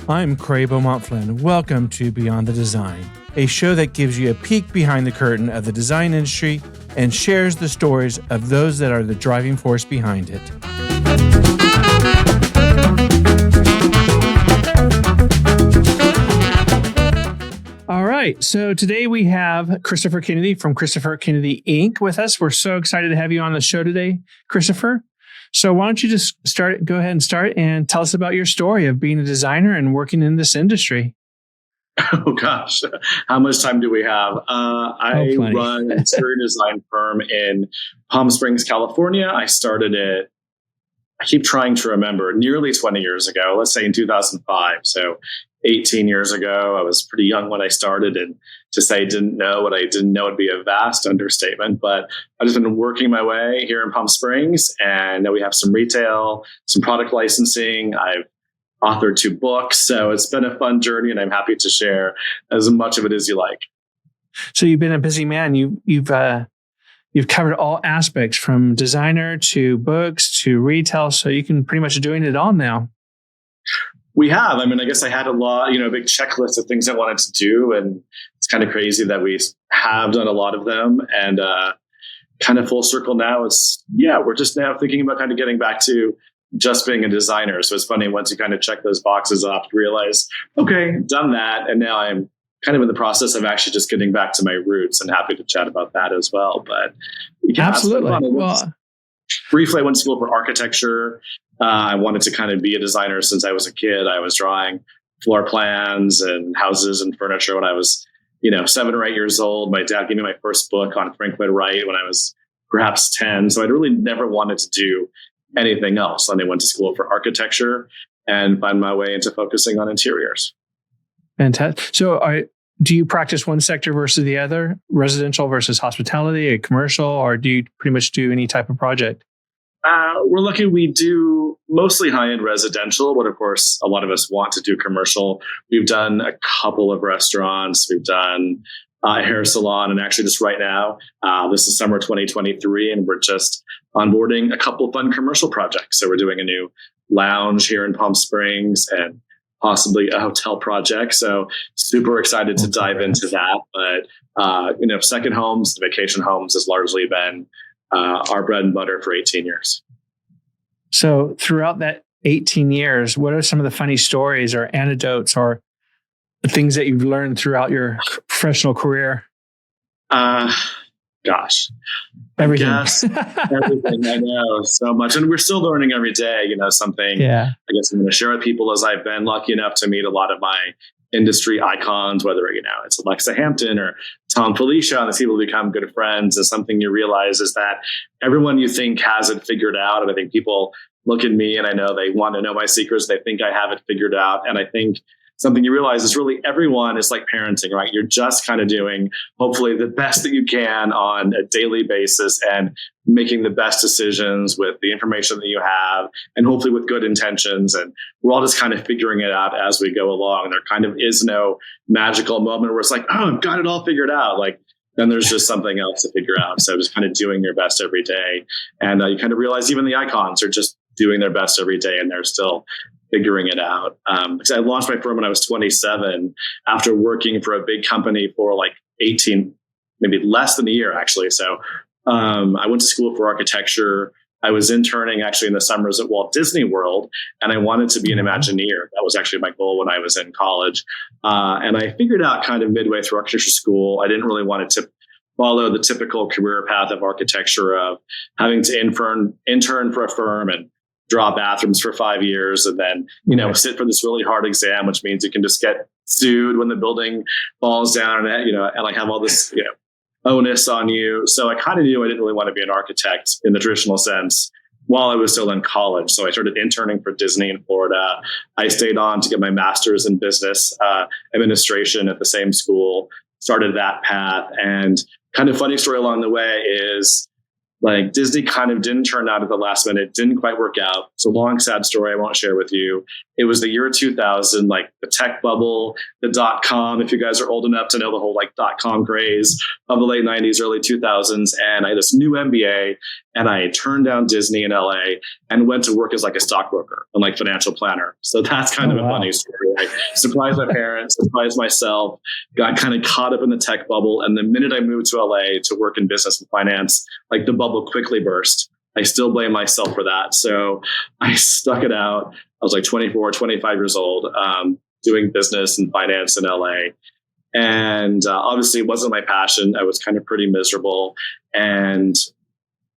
I'm Craig Beaumont Flynn. Welcome to Beyond the Design, a show that gives you a peek behind the curtain of the design industry and shares the stories of those that are the driving force behind it. All right, so today we have Christopher Kennedy from Christopher Kennedy Inc. with us. We're so excited to have you on the show today, Christopher. So why don't you just go ahead and start and tell us about your story of being a designer and working in this industry. Oh gosh, how much time do we have? I run an interior design firm in Palm Springs, California. I started it, I keep trying to remember, nearly 20 years ago, let's say in 2005. So 18 years ago, I was pretty young when I started, and to say I didn't know what I didn't know would be a vast understatement. But I've just been working my way here in Palm Springs, and now we have some retail, some product licensing. I've authored 2 books, so it's been a fun journey, and I'm happy to share as much of it as you like. So you've been a busy man. You've covered all aspects from designer to books to retail, so you can pretty much doing it all now. We have. I mean, I guess I had a big checklist of things I wanted to do. And it's kind of crazy that we have done a lot of them. And kind of full circle now, we're just now thinking about kind of getting back to just being a designer. So it's funny, once you kind of check those boxes off, you realize, okay, done that. And now I'm kind of in the process of actually just getting back to my roots, and happy to chat about that as well. But yeah, absolutely. Briefly, I went to school for architecture. I wanted to kind of be a designer since I was a kid. I was drawing floor plans and houses and furniture when I was, 7 or 8 years old. My dad gave me my first book on Frank Lloyd Wright when I was perhaps 10. So I'd really never wanted to do anything else. And I went to school for architecture and found my way into focusing on interiors. Fantastic. So do you practice one sector versus the other, residential versus hospitality, a commercial, or do you pretty much do any type of project? We're lucky we do mostly high-end residential, but of course, a lot of us want to do commercial. We've done a couple of restaurants. We've done a hair salon. And actually just right now, this is summer 2023, and we're just onboarding a couple of fun commercial projects. So we're doing a new lounge here in Palm Springs and possibly a hotel project. So super excited to dive into that. But, second homes, vacation homes has largely been our bread and butter for 18 years. So throughout that 18 years, what are some of the funny stories or anecdotes or things that you've learned throughout your professional career? Gosh. Everything. Everything. I know so much. And we're still learning every day, something I guess I'm going to share with people as I've been lucky enough to meet a lot of my industry icons, whether, it's Alexa Hampton or Tom Felicia, and the people become good friends, is something you realize is that everyone you think has it figured out. And I think people look at me and I know they want to know my secrets. They think I have it figured out. And I think something you realize is really everyone is like parenting, right? You're just kind of doing hopefully the best that you can on a daily basis and making the best decisions with the information that you have and hopefully with good intentions. And we're all just kind of figuring it out as we go along. There kind of is no magical moment where it's like, oh, I've got it all figured out. Then there's just something else to figure out. So just kind of doing your best every day. And you kind of realize even the icons are just doing their best every day, and they're still figuring it out. Because I launched my firm when I was 27 after working for a big company for 18, maybe less than a year, actually. So I went to school for architecture. I was interning actually in the summers at Walt Disney World, and I wanted to be an Imagineer. That was actually my goal when I was in college. And I figured out kind of midway through architecture school, I didn't really want to follow the typical career path of architecture of having to intern for a firm and draw bathrooms for 5 years and then, sit for this really hard exam, which means you can just get sued when the building falls down and have all this, onus on you. So I kind of knew I didn't really want to be an architect in the traditional sense while I was still in college. So I started interning for Disney in Florida. I stayed on to get my master's in business administration at the same school, started that path. And kind of funny story along the way is Like Disney kind of didn't turn out at the last minute, didn't quite work out. It's a long, sad story I won't share with you. It was the year 2000, like the tech bubble, the .com, if you guys are old enough to know the whole like .com craze of the late 90s, early 2000s. And I had this new MBA and I turned down Disney in LA and went to work as like a stockbroker and like financial planner. So that's kind of a funny story. I surprised my parents, surprised myself, got kind of caught up in the tech bubble. And the minute I moved to LA to work in business and finance, like the bubble quickly burst. I still blame myself for that. So I stuck it out. I was like 24, 25 years old, doing business and finance in LA. And obviously it wasn't my passion. I was kind of pretty miserable. And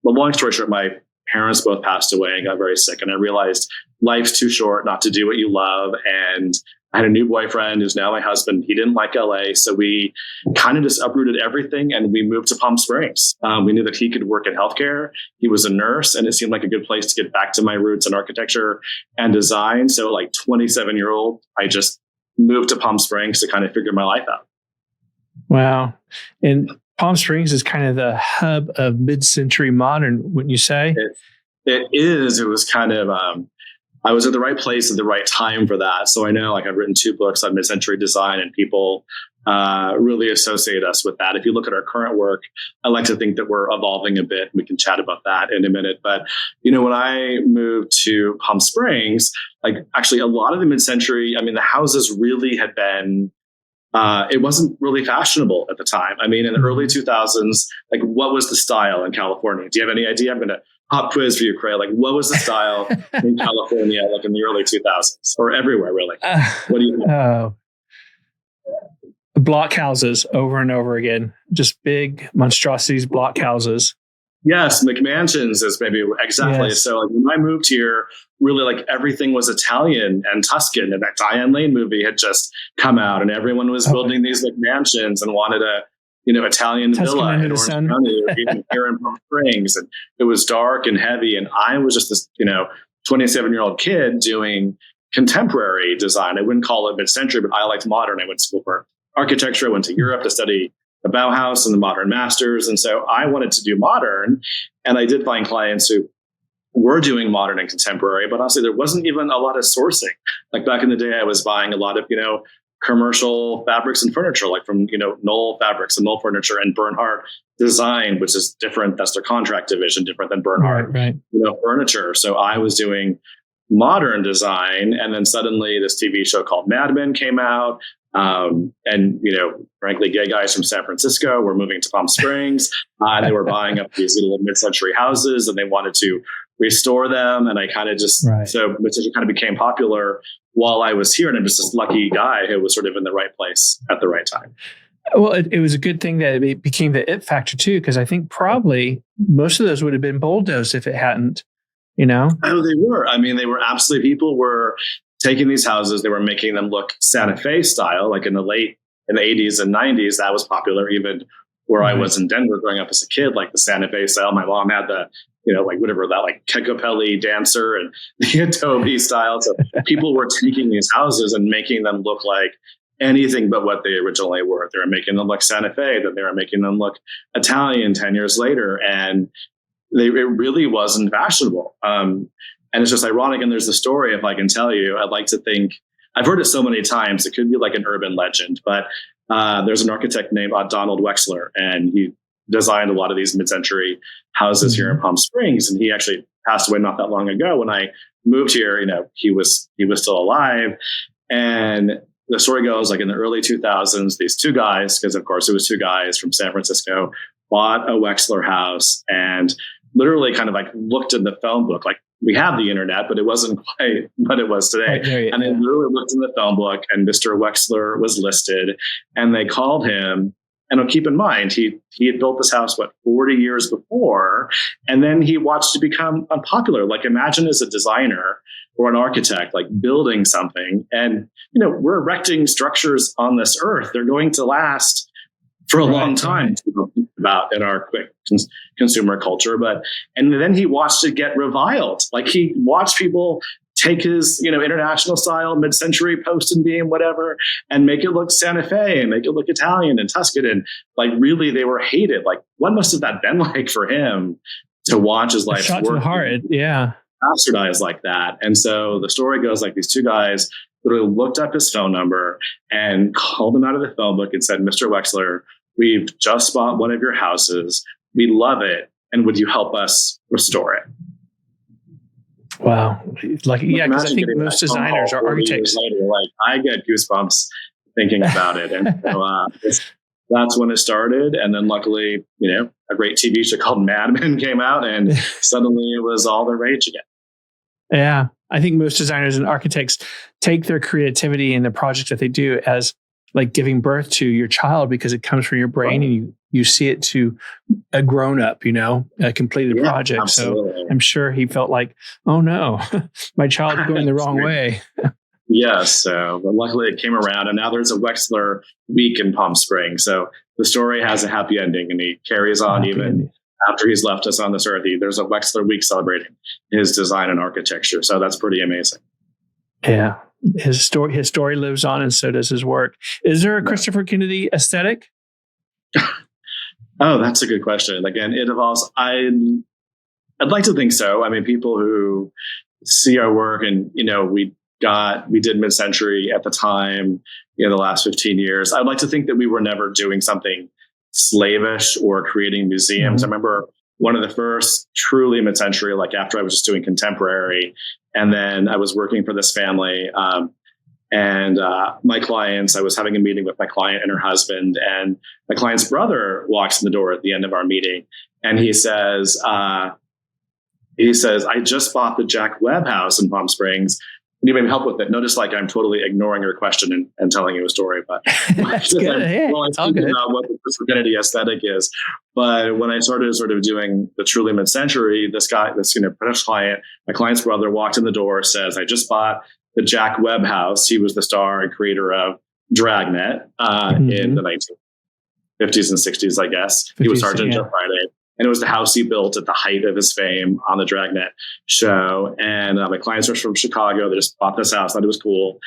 the long story short, my parents both passed away and got very sick. And I realized life's too short not to do what you love. And I had a new boyfriend who's now my husband. He didn't like LA. So we kind of just uprooted everything and we moved to Palm Springs. We knew that he could work in healthcare. He was a nurse and it seemed like a good place to get back to my roots in architecture and design. So like 27-year-old, I just moved to Palm Springs to kind of figure my life out. Wow. And Palm Springs is kind of the hub of mid-century modern, wouldn't you say? It is. It was kind of, I was at the right place at the right time for that. So I know like I've written 2 books on mid-century design and people really associate us with that. If you look at our current work, I like to think that we're evolving a bit. We can chat about that in a minute. But, you know, when I moved to Palm Springs, like actually a lot of the mid-century, I mean, the houses really had been, it wasn't really fashionable at the time. I mean, in the early 2000s, like what was the style in California? Do you have any idea? I'm going to pop quiz for you, Craig. Like what was the style in California, like in the early 2000s or everywhere really? What do you think? Block houses over and over again, just big monstrosities, block houses. Yes, McMansions is maybe exactly. Yes. So like when I moved here, really like everything was Italian and Tuscan, and that Diane Lane movie had just come out, and everyone was building these McMansions and wanted a Italian Tuscan villa in Orange County or even here in Palm Springs, and it was dark and heavy, and I was just this 27-year-old kid doing contemporary design. I wouldn't call it mid-century, but I liked modern. I went to school for architecture. I went to Europe to study the Bauhaus and the modern masters. And so I wanted to do modern. And I did find clients who were doing modern and contemporary, but honestly, there wasn't even a lot of sourcing. Like back in the day, I was buying a lot of, commercial fabrics and furniture, like from, Knoll Fabrics and Knoll Furniture and Bernhardt Design, which is different. That's their contract division, different than Bernhardt, right. Furniture. So I was doing modern design. And then suddenly this TV show called Mad Men came out. And, frankly, gay guys from San Francisco were moving to Palm Springs. They were buying up these little mid-century houses and they wanted to restore them. And I kind of just, so mid-century kind of became popular while I was here. And I'm just this lucky guy who was sort of in the right place at the right time. Well, it was a good thing that it became the it factor too, because I think probably most of those would have been bulldozed if it hadn't, Oh, they were. I mean, they were absolutely, people were taking these houses, they were making them look Santa Fe style, like in the 80s and 90s, that was popular. Even where I was in Denver growing up as a kid, like the Santa Fe style. My mom had the, like whatever that, like Kekopelli dancer and the Adobe style. So people were taking these houses and making them look like anything but what they originally were. They were making them look Santa Fe, then they were making them look Italian 10 years later. And it really wasn't fashionable. And it's just ironic. And there's the story, if I can tell you, I'd like to think, I've heard it so many times, it could be like an urban legend, but there's an architect named Donald Wexler, and he designed a lot of these mid-century houses here in Palm Springs. And he actually passed away not that long ago. When I moved here, he was still alive. And the story goes, like in the early 2000s, these 2 guys, because of course it was 2 guys from San Francisco, bought a Wexler house and literally kind of like looked in the phone book. Like, we have the internet, but it wasn't quite what it was today. And they literally looked in the phone book and Mr. Wexler was listed, and they called him. And keep in mind, he had built this house, 40 years before, and then he watched it become unpopular. Like, imagine as a designer or an architect, like building something, and, we're erecting structures on this earth. They're going to last for a long time to think about in our quick consumer culture. And then he watched it get reviled. Like, he watched people take his, international style, mid-century post and beam, whatever, and make it look Santa Fe and make it look Italian and Tuscan. And like, really, they were hated. Like, what must have that been like for him to watch his life's shot work to the heart. Yeah. bastardized like that. And so the story goes like these two guys literally looked up his phone number and called him out of the phone book and said, Mr. Wexler, we've just bought one of your houses. We love it. And would you help us restore it? Wow. Like, yeah, because I think most designers are architects. Later, like, I get goosebumps thinking about it. And so, that's when it started. And then luckily, a great TV show called Mad Men came out and suddenly it was all the rage again. Yeah. I think most designers and architects take their creativity in the project that they do as like giving birth to your child, because it comes from your brain and you see it to a grown up, a completed project. Absolutely. So I'm sure he felt like, oh no, my child's going the wrong way. Yes. So, but luckily it came around, and now there's a Wexler week in Palm Springs. So the story has a happy ending, and he carries on after he's left us on this earth. There's a Wexler week celebrating his design and architecture. So that's pretty amazing. Yeah. His story lives on, and so does his work. Is there a Christopher Kennedy aesthetic? Oh, that's a good question. Again, it evolves. I'd like to think so. I mean, people who see our work and, we did mid-century at the time, the last 15 years. I'd like to think that we were never doing something slavish or creating museums. I remember one of the first truly mid-century, like after I was just doing contemporary, and then I was working for this family. And my clients, I was having a meeting with my client and her husband, and my client's brother walks in the door at the end of our meeting, and he says, I just bought the Jack Webb house in Palm Springs. Can you maybe help with it? Notice like I'm totally ignoring your question and telling you a story, but that's good. I'm thinking about what the Christopher Kennedy aesthetic is. But when I started sort of doing the truly mid-century, this British client, my client's brother walked in the door, says, I just bought the Jack Webb house. He was the star and creator of Dragnet in the 1950s and 60s, I guess. He was Sergeant Joe Friday. And it was the house he built at the height of his fame on the Dragnet show. And my clients were from Chicago. They just bought this house, thought it was cool.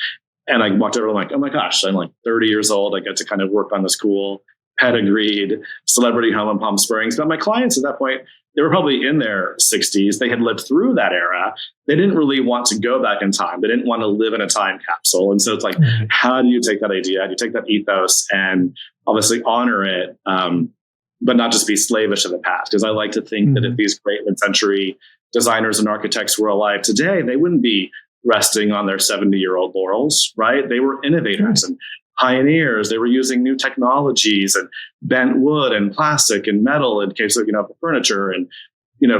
And I walked over and I'm like, oh my gosh, I'm like 30 years old. I get to kind of work on this cool pedigreed celebrity home in Palm Springs. But my clients at that point, they were probably in their 60s. They had lived through that era. They didn't really want to go back in time. They didn't want to live in a time capsule. And so it's like, how do you take that idea? How do you take that ethos and obviously honor it? But not just be slavish of the past. Because I like to think that if these great mid-century designers and architects were alive today, they wouldn't be resting on their 70-year-old laurels, right? They were innovators and pioneers. They were using new technologies and bent wood and plastic and metal in case of, the furniture, and,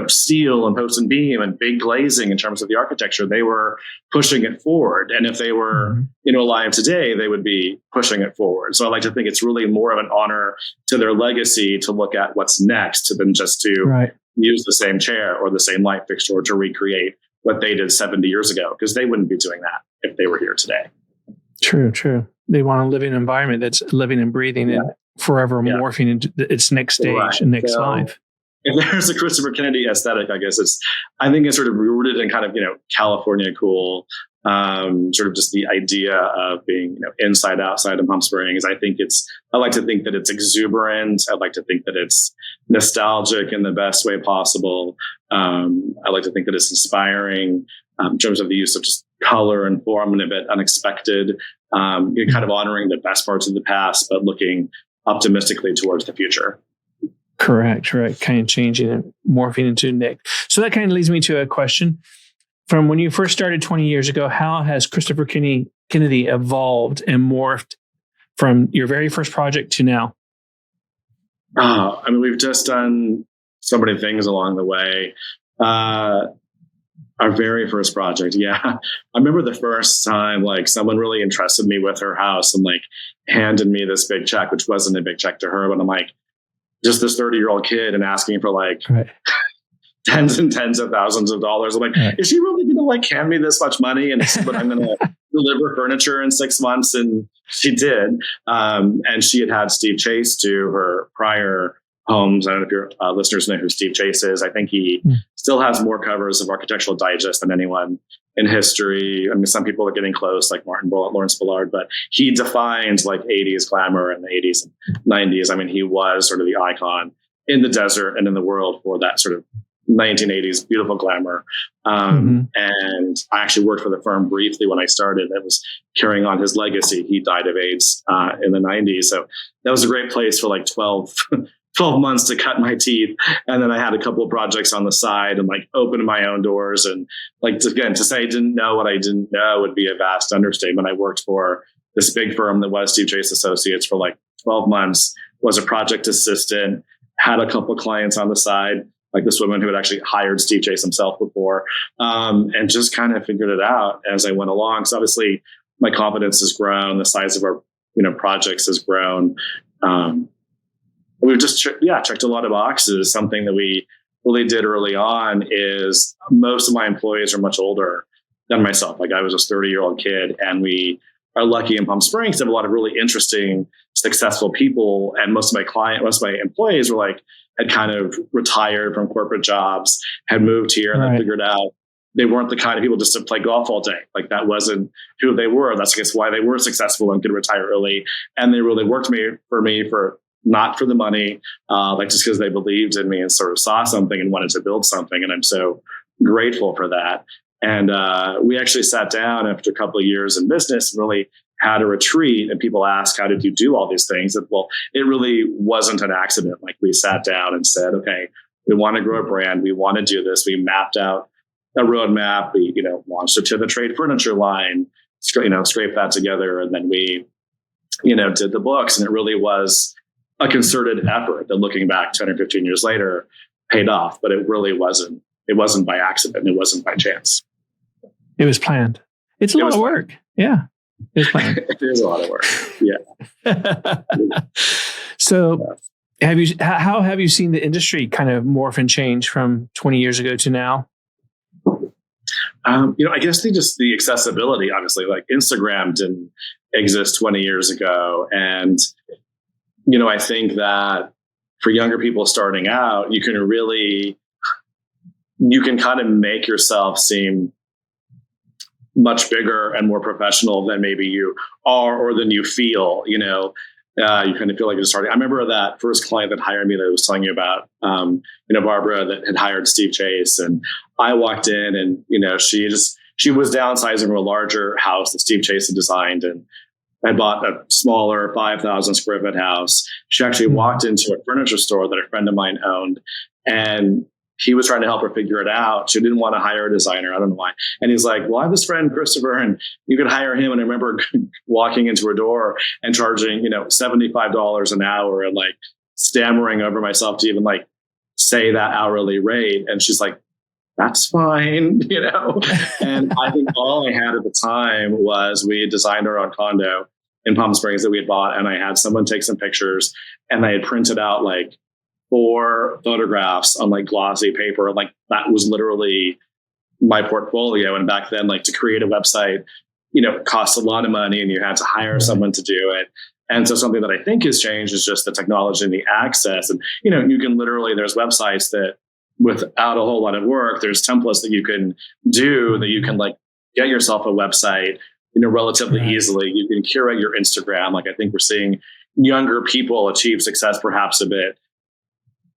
steel and post and beam and big glazing in terms of the architecture. They were pushing it forward. And if they were, alive today, they would be pushing it forward. So I like to think it's really more of an honor to their legacy to look at what's next than just to use the same chair or the same light fixture to recreate what they did 70 years ago, because they wouldn't be doing that if they were here today. True. They want to live in an environment that's living and breathing and forever morphing into its next stage and next life. If there's a Christopher Kennedy aesthetic, I guess I think it's sort of rooted in kind of, California cool, sort of just the idea of being, inside, outside of Palm Springs. I like to think that it's exuberant. I like to think that it's nostalgic in the best way possible. I like to think that it's inspiring in terms of the use of just color and form and a bit unexpected, kind of honoring the best parts of the past, but looking optimistically towards the future. Correct. Kind of changing and morphing into Nick. So that kind of leads me to a question. From when you first started 20 years ago, how has Christopher Kennedy evolved and morphed from your very first project to now? We've just done so many things along the way. Our very first project. Yeah. I remember the first time, like, someone really entrusted me with her house and like handed me this big check, which wasn't a big check to her, but I'm like, just this 30-year-old kid and asking for like tens and tens of thousands of dollars. I'm like, is she really going to like hand me this much money? And but I'm going to deliver furniture in 6 months. And she did. And she had Steve Chase do her prior homes. I don't know if your listeners know who Steve Chase is. I think he still has more covers of Architectural Digest than anyone in history. I mean, some people are getting close, like Lawrence Bullard, but he defined like 80s glamour in the 80s and 90s. I mean, he was sort of the icon in the desert and in the world for that sort of 1980s, beautiful glamour. And I actually worked for the firm briefly when I started. That was carrying on his legacy. He died of AIDS in the 90s. So that was a great place for like 12 months to cut my teeth. And then I had a couple of projects on the side and like opened my own doors. And like, again, to say I didn't know what I didn't know would be a vast understatement. I worked for this big firm that was Steve Chase Associates for like 12 months, was a project assistant, had a couple of clients on the side, like this woman who had actually hired Steve Chase himself before, and just kind of figured it out as I went along. So obviously my confidence has grown. The size of our, projects has grown. We've just, checked a lot of boxes. Something that we really did early on is most of my employees are much older than myself. Like I was a 30-year-old kid, and we are lucky in Palm Springs to have a lot of really interesting, successful people. And most of my employees were had kind of retired from corporate jobs, had moved here, and then figured out they weren't the kind of people just to play golf all day. Like that wasn't who they were. That's, I guess, why they were successful and could retire early. And they really worked for me for not for the money, just because they believed in me and sort of saw something and wanted to build something. And I'm so grateful for that. And we actually sat down after a couple of years in business and really had a retreat. And people ask, how did you do all these things? And well, it really wasn't an accident. Like we sat down and said, okay, we want to grow a brand. We want to do this. We mapped out a roadmap. We, launched it to the trade furniture line, scraped that together. And then we, did the books. And it really was a concerted effort that, looking back 10 or 15 years later, paid off. But it really wasn't. It wasn't by accident. It wasn't by chance. It was planned. It's a lot of work. Yeah. It was planned. It is a lot of work. Yeah. So how have you seen the industry kind of morph and change from 20 years ago to now? I guess the accessibility, obviously, like Instagram didn't exist 20 years ago. And, I think that for younger people starting out, you can kind of make yourself seem much bigger and more professional than maybe you are or than you feel. You kind of feel like you're starting. I remember that first client that hired me that I was telling you about, Barbara, that had hired Steve Chase. And I walked in and, she was downsizing from a larger house that Steve Chase had designed. And I bought a smaller 5,000 square foot house. She actually walked into a furniture store that a friend of mine owned, and he was trying to help her figure it out. She didn't want to hire a designer. I don't know why. And he's like, well, I have this friend, Christopher, and you could hire him. And I remember walking into her door and charging, $75 an hour and like stammering over myself to even like say that hourly rate. And she's like, that's fine, And I think all I had at the time was we had designed our own condo in Palm Springs that we had bought. And I had someone take some pictures, and I had printed out like 4 photographs on like glossy paper. Like that was literally my portfolio. And back then, like to create a website, cost a lot of money, and you had to hire someone to do it. And so something that I think has changed is just the technology and the access. And, you can literally, there's websites that without a whole lot of work, there's templates that you can do that you can like get yourself a website, relatively easily. You can curate your Instagram. Like I think we're seeing younger people achieve success perhaps a bit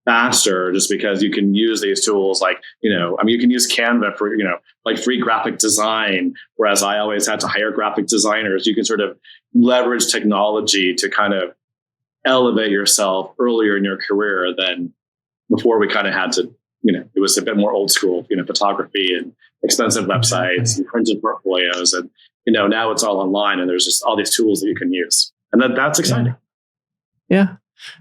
faster just because you can use these tools like, you can use Canva for, like free graphic design. Whereas I always had to hire graphic designers. You can sort of leverage technology to kind of elevate yourself earlier in your career than before. We kind of had to, it was a bit more old school, photography and expensive websites and printed portfolios. And, now it's all online and there's just all these tools that you can use. And that's exciting. Yeah.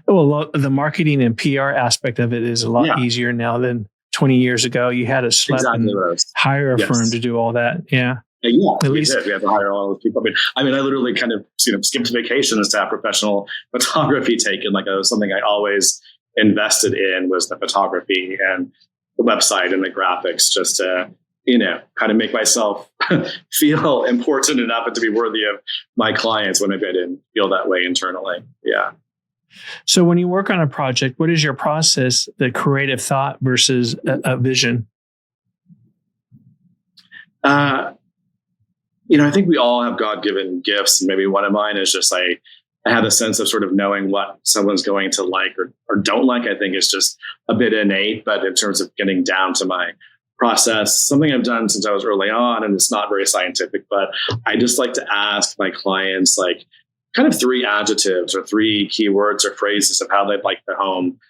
Well, the marketing and PR aspect of it is a lot easier now than 20 years ago. You had to hire a firm to do all that. Yeah. At least we had to hire all those people. I mean, I literally kind of skipped vacations to have professional photography taken. Like it was something I always invested in, was the photography and the website and the graphics, just to kind of make myself feel important enough and to be worthy of my clients when maybe I didn't feel that way internally. Yeah. So when you work on a project, what is your process, the creative thought versus a vision? I think we all have God-given gifts. And maybe one of mine is just I have a sense of sort of knowing what someone's going to like or don't like. I think is just a bit innate, but in terms of getting down to my process, something I've done since I was early on, and it's not very scientific, but I just like to ask my clients like kind of 3 adjectives or 3 keywords or phrases of how they'd like the home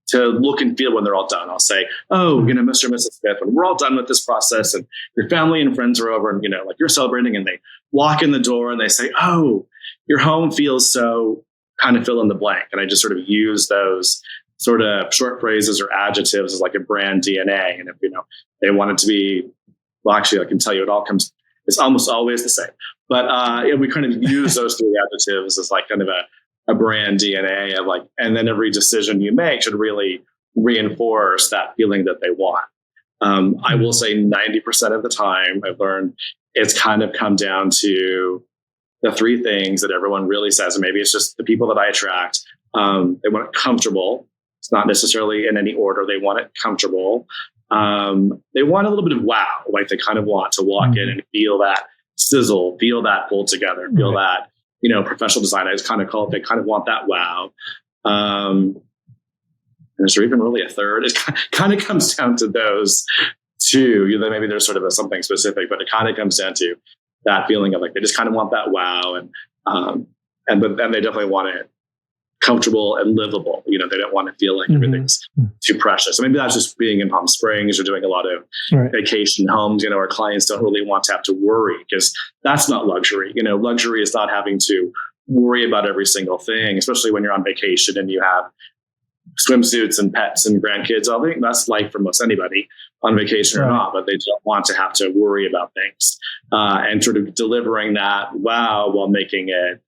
to look and feel when they're all done. I'll say, oh, Mr. and Mrs. Smith, when we're all done with this process and your family and friends are over and, like you're celebrating, and they walk in the door and they say, oh, your home feels so kind of fill in the blank. And I just sort of use those sort of short phrases or adjectives as like a brand DNA. And if, they want it to be, well, actually, I can tell you it's almost always the same. But we kind of use those 3 adjectives as like kind of a brand DNA of like, and then every decision you make should really reinforce that feeling that they want. I will say 90% of the time I've learned it's kind of come down to the 3 things that everyone really says. And maybe it's just the people that I attract. They want it comfortable. It's not necessarily in any order. They want it comfortable. They want a little bit of wow. Like they kind of want to walk in and feel that sizzle, feel that pull together, feel that, professional design. I just kind of call it, they kind of want that wow. And is there even really a third? It kind of comes down to those 2. Maybe there's sort of something specific, but it kind of comes down to that feeling of like, they just kind of want that wow. And they definitely want it comfortable and livable. They don't want to feel like everything's too precious. So maybe that's just being in Palm Springs or doing a lot of vacation homes. Our clients don't really want to have to worry because that's not luxury. Luxury is not having to worry about every single thing, especially when you're on vacation and you have swimsuits and pets and grandkids. I think that's life for most anybody on vacation or not, but they don't want to have to worry about things and sort of delivering that wow while making it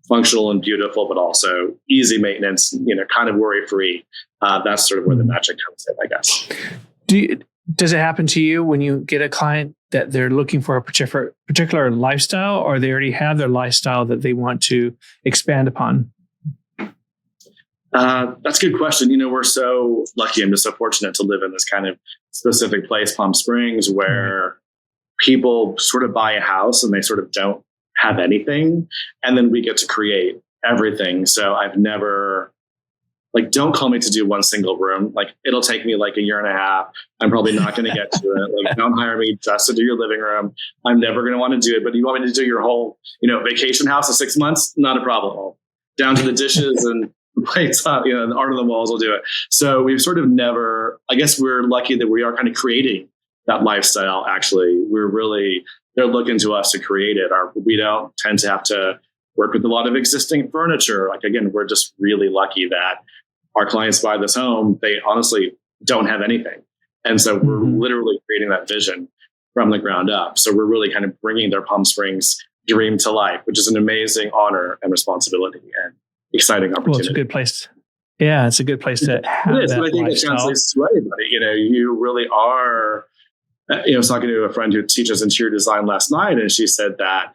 functional and beautiful, but also easy maintenance, kind of worry-free. That's sort of where the magic comes in, I guess. Does it happen to you when you get a client that they're looking for a particular lifestyle, or they already have their lifestyle that they want to expand upon? That's a good question. We're so lucky. I'm just so fortunate to live in this kind of specific place, Palm Springs, where people sort of buy a house and they sort of don't have anything. And then we get to create everything. So I've never, don't call me to do one single room. It'll take me like a year and a half. I'm probably not going to get to it. Don't hire me just to do your living room. I'm never going to want to do it. But you want me to do your whole, vacation house in 6 months? Not a problem. Down to the dishes and plates, the art of the walls will do it. So we've sort of never, I guess we're lucky that we are kind of creating that lifestyle. Actually, they're looking to us to create it. We don't tend to have to work with a lot of existing furniture. Again, we're just really lucky that our clients buy this home. They honestly don't have anything. And so we're literally creating that vision from the ground up. So we're really kind of bringing their Palm Springs dream to life, which is an amazing honor and responsibility and exciting opportunity. Well, it's a good place. Yeah, it's a good place to have that I think lifestyle. It translates to everybody. You really are. I was talking to a friend who teaches interior design last night, and she said that,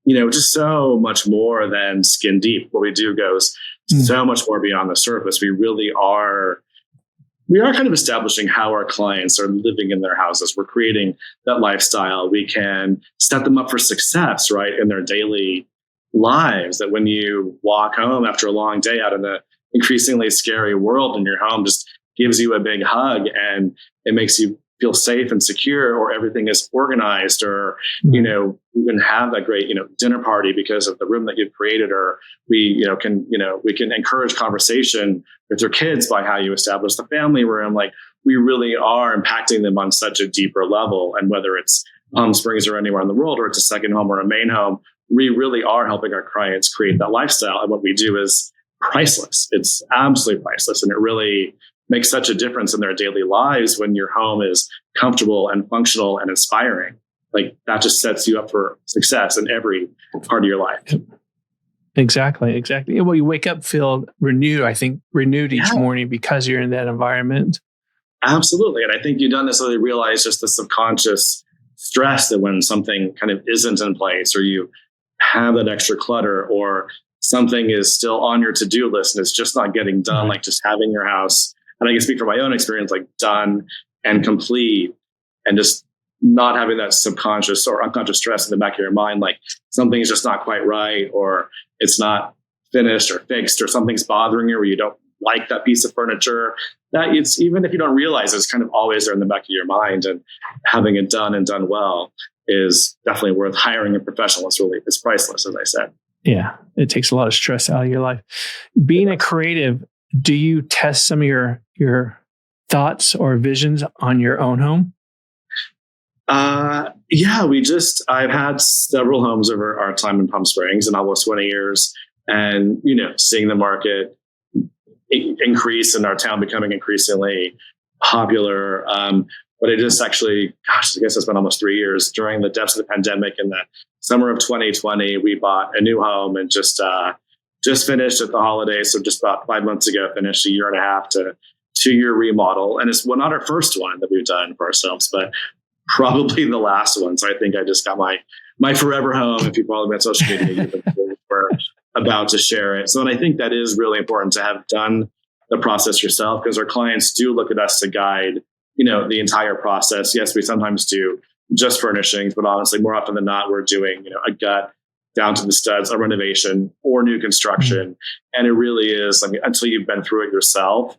just so much more than skin deep. What we do goes so much more beyond the surface. We are kind of establishing how our clients are living in their houses. We're creating that lifestyle. We can set them up for success, right, in their daily lives. That when you walk home after a long day out in the increasingly scary world, and your home just gives you a big hug and it makes you feel safe and secure, or everything is organized, or, you can have a great, dinner party because of the room that you've created, or we can encourage conversation with your kids by how you establish the family room. We really are impacting them on such a deeper level. And whether it's Palm Springs or anywhere in the world, or it's a second home or a main home, we really are helping our clients create that lifestyle. And what we do is priceless. It's absolutely priceless. And it really makes such a difference in their daily lives when your home is comfortable and functional and inspiring. That just sets you up for success in every part of your life. Exactly. Well, you wake up, feel renewed each morning because you're in that environment. Absolutely. And I think you don't necessarily realize just the subconscious stress that when something kind of isn't in place, or you have that extra clutter, or something is still on your to-do list and it's just not getting done, just having your house, and I can speak from my own experience, done and complete, and just not having that subconscious or unconscious stress in the back of your mind, something is just not quite right, or it's not finished or fixed, or something's bothering you, or you don't like that piece of furniture, that it's, even if you don't realize it's kind of always there in the back of your mind, and having it done and done well is definitely worth hiring a professional. It's priceless, as I said. Yeah. It takes a lot of stress out of your life. Being a creative, do you test some of your thoughts or visions on your own home? Yeah, I've had several homes over our time in Palm Springs in almost 20 years, and, seeing the market increase and our town becoming increasingly popular. But it just actually, I guess it's been almost 3 years. During the depths of the pandemic in the summer of 2020, we bought a new home and just finished at the holidays. So just about 5 months ago, finished a 1.5 to 2 year remodel. And it's not our first one that we've done for ourselves, but probably the last one. So I think I just got my forever home. If you follow me on social media, we're about to share it. So, and I think that is really important to have done the process yourself, because our clients do look at us to guide, the entire process. Yes, we sometimes do just furnishings, but honestly, more often than not, we're doing, a gut down to the studs, a renovation or new construction. And it really is, until you've been through it yourself,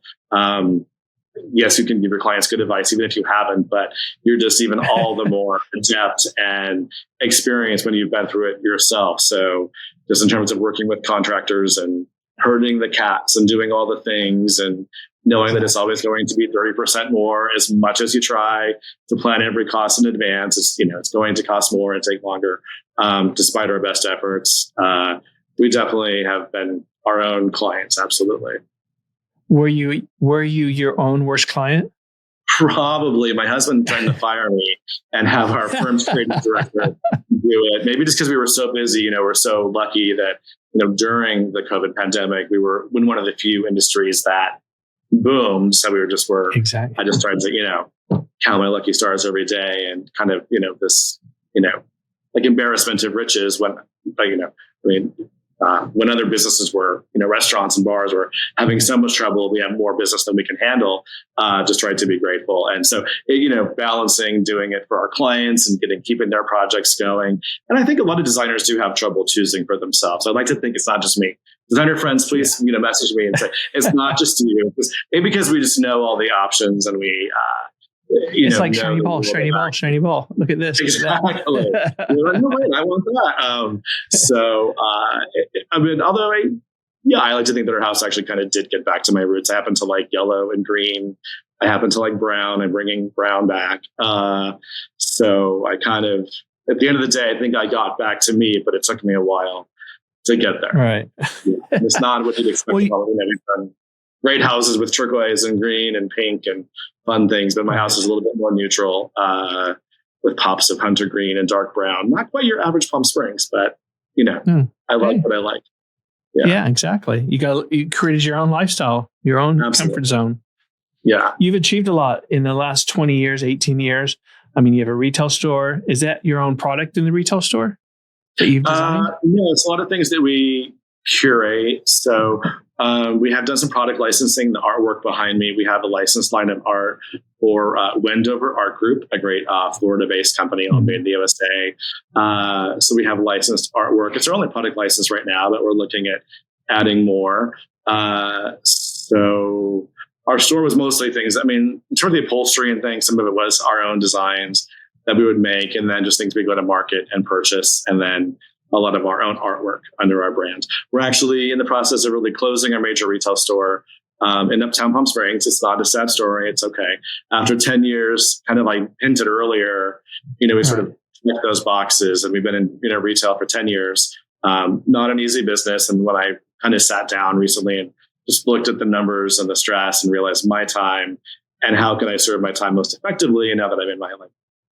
yes, you can give your clients good advice, even if you haven't, but you're just even all the more adept and experienced when you've been through it yourself. So just in terms of working with contractors and herding the cats and doing all the things and knowing that it's always going to be 30% more, as much as you try to plan every cost in advance, it's going to cost more and take longer, despite our best efforts. We definitely have been our own clients. Absolutely. Were you your own worst client? Probably. My husband trying to fire me and have our firm's creative director do it. Maybe just because we were so busy. We're so lucky that, during the COVID pandemic, we were in one of the few industries that boomed. So we were exactly. I just tried to, count my lucky stars every day and kind of, this, like embarrassment of riches when, when other businesses were, restaurants and bars were having so much trouble, we have more business than we can handle. Just tried to be grateful. And so, balancing doing it for our clients and keeping their projects going. And I think a lot of designers do have trouble choosing for themselves. I'd like to think it's not just me. Designer friends, please, message me and say, it's not just you. Maybe because we just know all the options and we, it's like shiny ball. Look at this. Exactly. You're like, no, wait, I want that. Although I like to think that our house actually kind of did get back to my roots. I happen to like yellow and green. I happen to like brown. I'm bringing brown back. So I kind of, at the end of the day, I think I got back to me, but it took me a while to get there. Right. It's not what you'd expect. We've done great houses with turquoise and green and pink and fun things, but my house is a little bit more neutral, with pops of hunter green and dark brown. Not quite your average Palm Springs, but I like what I like. Yeah, exactly. You created your own lifestyle, your own comfort zone. Yeah. You've achieved a lot in the last 20 years, 18 years. You have a retail store. Is that your own product in the retail store that you've designed? No, it's a lot of things that we curate. So we have done some product licensing, the artwork behind me. We have a licensed line of art for Wendover Art Group, a great Florida-based company made in the USA. So we have licensed artwork. It's our only product license right now, but we're looking at adding more. So our store was mostly things, in terms of the upholstery and things, some of it was our own designs that we would make, and then just things we go to market and purchase, and then a lot of our own artwork under our brand. We're actually in the process of really closing our major retail store in Uptown Palm Springs. It's not a sad story. It's okay. After 10 years, kind of like hinted earlier, we sort of checked those boxes, and we've been in retail for 10 years. Not an easy business. And when I kind of sat down recently and just looked at the numbers and the stress and realized my time and how can I serve my time most effectively. And now that I'm in my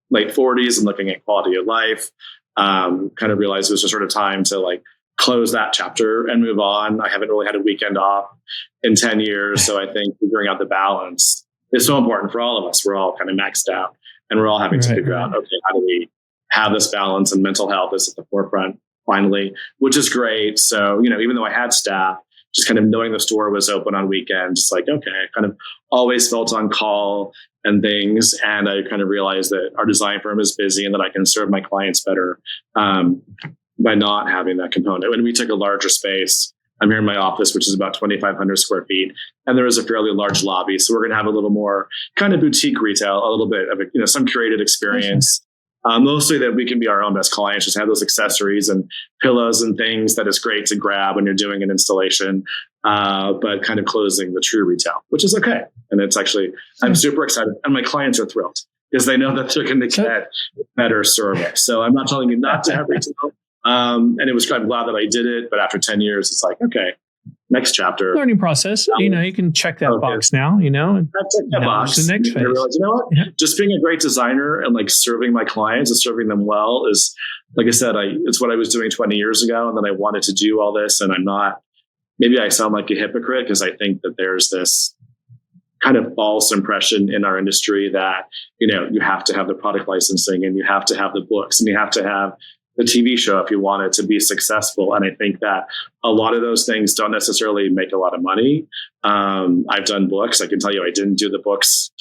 late 40s and looking at quality of life, kind of realized it was a sort of time to close that chapter and move on. I haven't really had a weekend off in 10 years. So I think figuring out the balance is so important for all of us. We're all kind of maxed out, and we're all having to figure out, okay, how do we have this balance? And mental health is at the forefront finally, which is great. So, even though I had staff, just kind of knowing the store was open on weekends, it's like, okay, I kind of always felt on call and things. And I kind of realized that our design firm is busy and that I can serve my clients better by not having that component. When we took a larger space I'm here in my office, which is about 2,500 square feet, and there is a fairly large lobby. So we're going to have a little more kind of boutique retail, a little bit of some curated experience. Mostly that we can be our own best clients, just have those accessories and pillows and things that is great to grab when you're doing an installation, but kind of closing the true retail, which is okay. And it's actually, I'm super excited, and my clients are thrilled because they know that they're going to get better service. So I'm not telling you not to have retail. And I'm glad that I did it, but after 10 years, it's like, okay, next chapter. Learning process. You can check that box now, and I've checked that box. The next phase. I realized, you know what? Yeah. Just being a great designer and like serving my clients and serving them well is, like I said, it's what I was doing 20 years ago. And then I wanted to do all this, and maybe I sound like a hypocrite because I think that there's this kind of false impression in our industry that, you have to have the product licensing, and you have to have the books, and you have to have the TV show if you want it to be successful. And I think that a lot of those things don't necessarily make a lot of money. I've done books. I can tell you I didn't do the books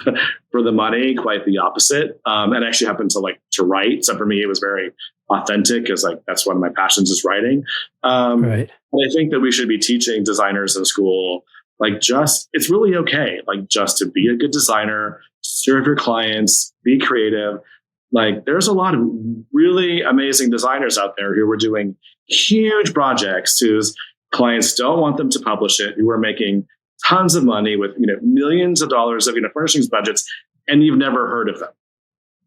for the money, quite the opposite. And I actually happened to write. So for me, it was very authentic because that's one of my passions is writing. Right. But I think that we should be teaching designers in school, it's really okay. Just to be a good designer, serve your clients, be creative. There's a lot of really amazing designers out there who are doing huge projects whose clients don't want them to publish it, who are making tons of money with, millions of dollars of, furnishings budgets, and you've never heard of them.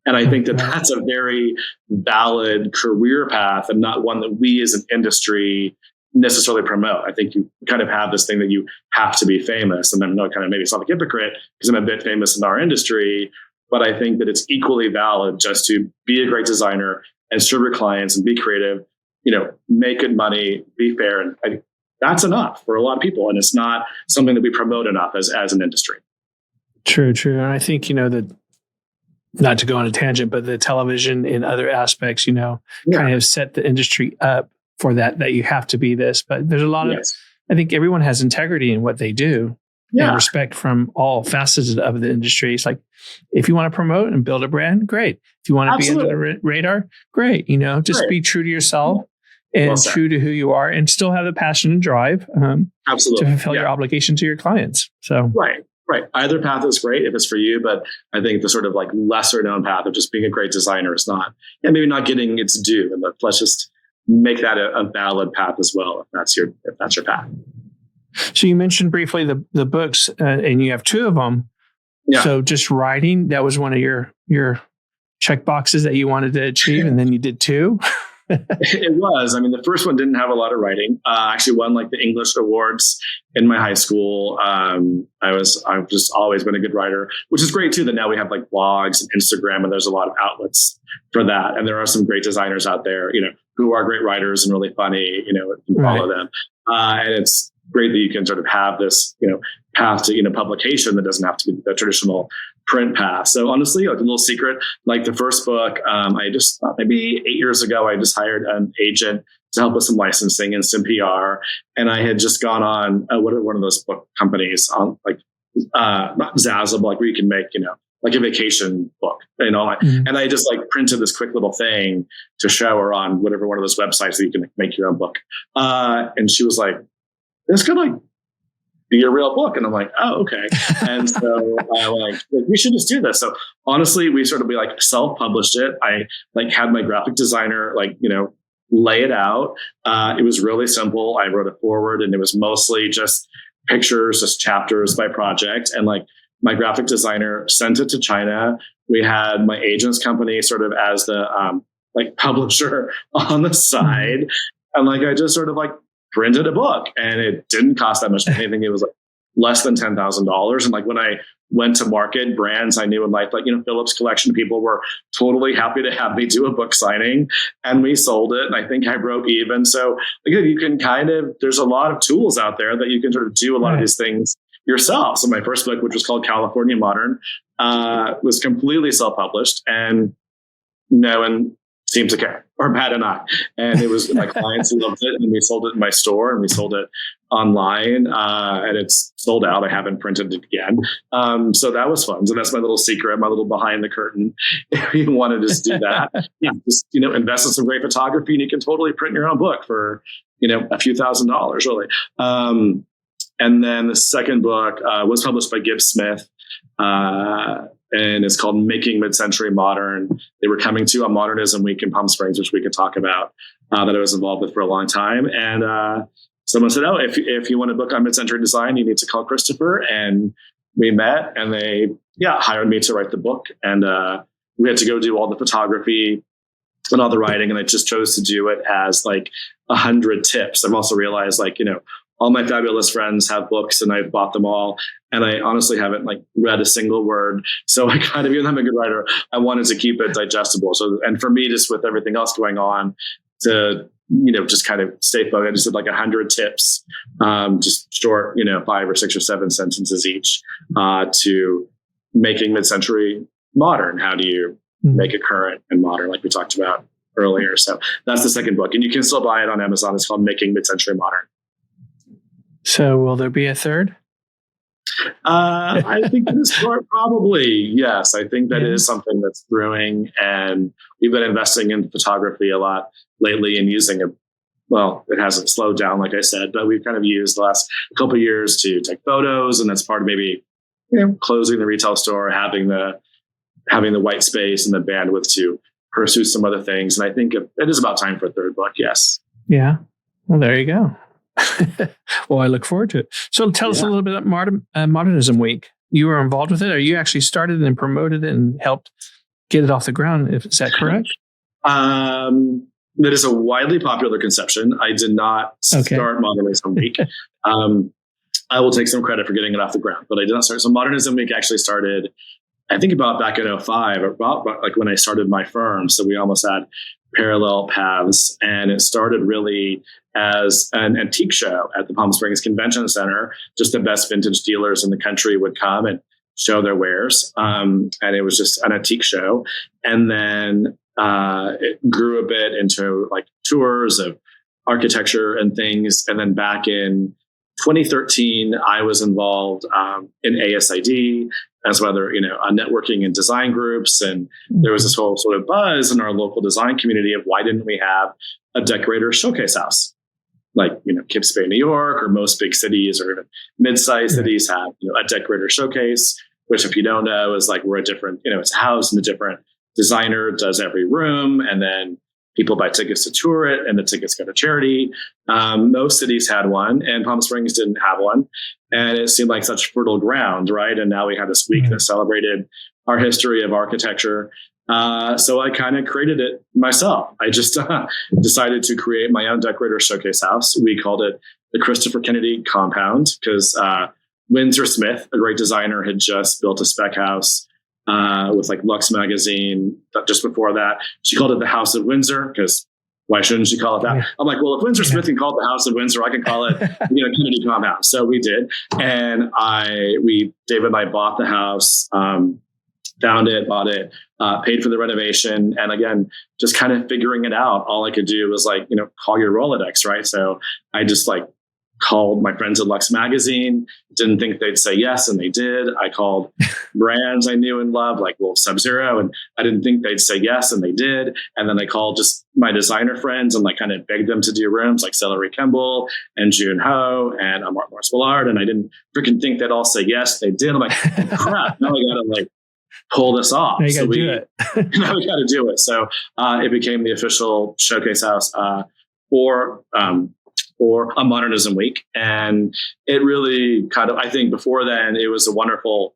And I think that that's a very valid career path and not one that we as an industry necessarily promote. I think you kind of have this thing that you have to be famous. And then maybe it's not like hypocrite because I'm a bit famous in our industry. But I think that it's equally valid just to be a great designer and serve your clients and be creative, make good money, be fair. And I think that's enough for a lot of people. And it's not something that we promote enough as an industry. True. And I think, that not to go on a tangent, but the television and other aspects, kind of set the industry up for that you have to be this. But there's a lot of, I think everyone has integrity in what they do. And respect from all facets of the industry. It's like, if you want to promote and build a brand, great. If you want to be under the radar, great. Just be true to yourself and true to who you are, and still have the passion and drive to fulfill your obligation to your clients. So right. Either path is great if it's for you, but I think the sort of lesser known path of just being a great designer is not, maybe not getting its due. And let's just make that a valid path as well, if that's your path. So you mentioned briefly the books, and you have two of them. Yeah. So just writing, that was one of your check boxes that you wanted to achieve, and then you did two. It was. The first one didn't have a lot of writing. I actually won the English awards in my high school. I've just always been a good writer, which is great too. That now we have blogs and Instagram, and there's a lot of outlets for that. And there are some great designers out there, who are great writers and really funny. You can follow them, and it's great that you can sort of have this, path to, publication that doesn't have to be the traditional print path. So honestly, a little secret, the first book, I just maybe 8 years ago, I just hired an agent to help with some licensing and some PR. And I had just gone on one of those book companies on not Zazzle, but where you can make, a vacation book, and I just printed this quick little thing to show her on whatever one of those websites that you can make your own book. And she was like, this could be a real book. And I'm like, oh, okay. And so I we should just do this. So honestly, we sort of self-published it. I had my graphic designer, lay it out. It was really simple. I wrote a forward, and it was mostly just pictures, just chapters by project. And my graphic designer sent it to China. We had my agent's company sort of as the publisher on the side. And I just sort of printed a book, and it didn't cost that much anything. It was less than $10,000. And when I went to market, brands I knew in life, Phillips Collection, people were totally happy to have me do a book signing, and we sold it. And I think I broke even. So again, you can there's a lot of tools out there that you can sort of do a lot of these things yourself. So my first book, which was called California Modern, was completely self-published. And in seemed to care, or Pat and I. And it was my clients who loved it, and we sold it in my store, and we sold it online, and it's sold out. I haven't printed it again. So that was fun. So that's my little secret, my little behind the curtain. If you want to just do that, just, invest in some great photography, and you can totally print your own book for, a few $1,000s, really. And then the second book was published by Gibbs Smith, and it's called Making Mid-Century Modern. They were coming to a Modernism Week in Palm Springs, which we could talk about, that I was involved with for a long time. And someone said, "Oh, if you want a book on mid-century design, you need to call Christopher." And we met, and they hired me to write the book. And we had to go do all the photography and all the writing, and I just chose to do it as like 100 tips. I've also realized, all my fabulous friends have books, and I've bought them all, and I honestly haven't read a single word. So I kind of, even though I'm a good writer, I wanted to keep it digestible. So, and for me, just with everything else going on, to just kind of stay focused, I just did 100 tips, just short, 5 or 6 or 7 sentences each, to making mid-century modern. How do you make it current and modern, like we talked about earlier? So that's the second book, and you can still buy it on Amazon. It's called Making Mid-Century Modern. So will there be a third? I think that is probably, yes. I think that is something that's brewing, and we've been investing in photography a lot lately and using it. Well, it hasn't slowed down, like I said, but we've kind of used the last couple of years to take photos, and that's part of maybe closing the retail store, having the white space and the bandwidth to pursue some other things. And I think it is about time for a third book. Yes. Yeah. Well, there you go. Well, I look forward to it. So tell us a little bit about Modernism Week. You were involved with it, or you actually started and promoted it and helped get it off the ground. Is that correct? That is a widely popular conception. I did not start Modernism Week. I will take some credit for getting it off the ground, but I did not start. So Modernism Week actually started, I think, about back in 2005, about when I started my firm. So we almost had parallel paths, and it started really as an antique show at the Palm Springs Convention Center. Just the best vintage dealers in the country would come and show their wares. And it was just an antique show. And then it grew a bit into tours of architecture and things. And then back in 2013, I was involved in ASID as whether, networking and design groups. And there was this whole sort of buzz in our local design community of why didn't we have a decorator showcase house? Kips Bay, New York, or most big cities or even mid-sized cities have, a decorator showcase, which if you don't know is we're a different, it's a house and a different designer does every room. And then people buy tickets to tour it, and the tickets go to charity. Most cities had one, and Palm Springs didn't have one. And it seemed like such fertile ground, right? And now we had this week that celebrated our history of architecture. So I kind of created it myself. I just decided to create my own decorator showcase house. We called it the Christopher Kennedy Compound because Windsor Smith, a great designer, had just built a spec house with Lux Magazine just before that. She called it the House of Windsor because why shouldn't she call it that? I'm like, well, if Windsor Smith can call it the House of Windsor, I can call it Kennedy Compound. So we did, and David and I bought the house. Found it, bought it, paid for the renovation. And again, just kind of figuring it out. All I could do was call your Rolodex, right? So I just called my friends at Lux Magazine, didn't think they'd say yes, and they did. I called brands I knew and loved, like Wolf Sub-Zero, and I didn't think they'd say yes, and they did. And then I called just my designer friends and kind of begged them to do rooms like Celery Kimball and June Ho and Mark Morris Willard. And I didn't freaking think they'd all say yes. They did. I'm like, crap, now I gotta pull this off. Now you gotta do it. Now we gotta do it. So it became the official showcase house for a Modernism Week. And it really I think before then it was a wonderful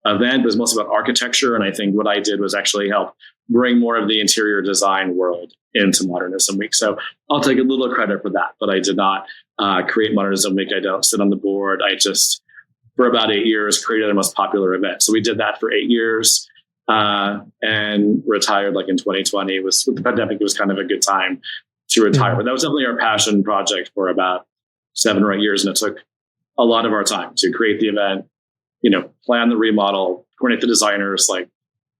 event. It was mostly about architecture. And I think what I did was actually help bring more of the interior design world into Modernism Week. So I'll take a little credit for that, but I did not create Modernism Week. I don't sit on the board. I just, for about 8 years, created the most popular event. So we did that for 8 years and retired in 2020. With the pandemic, it was kind of a good time to retire. Yeah. But that was definitely our passion project for about 7 or 8 years. And it took a lot of our time to create the event, plan the remodel, coordinate the designers.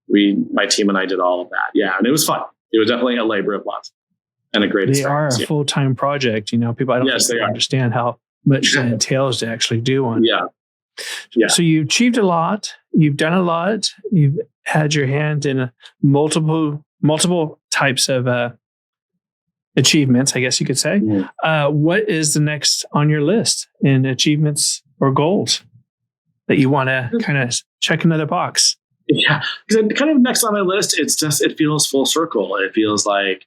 My team and I did all of that. Yeah. And it was fun. it was definitely a labor of love and a great experience. They are a full-time project. People, I don't think they understand how much that entails to actually do one. Yeah. So you've achieved a lot. You've done a lot. You've had your hand in multiple types of achievements, I guess you could say. What is the next on your list in achievements or goals that you want to kind of check another box? Yeah, because kind of next on my list, it feels full circle. It feels like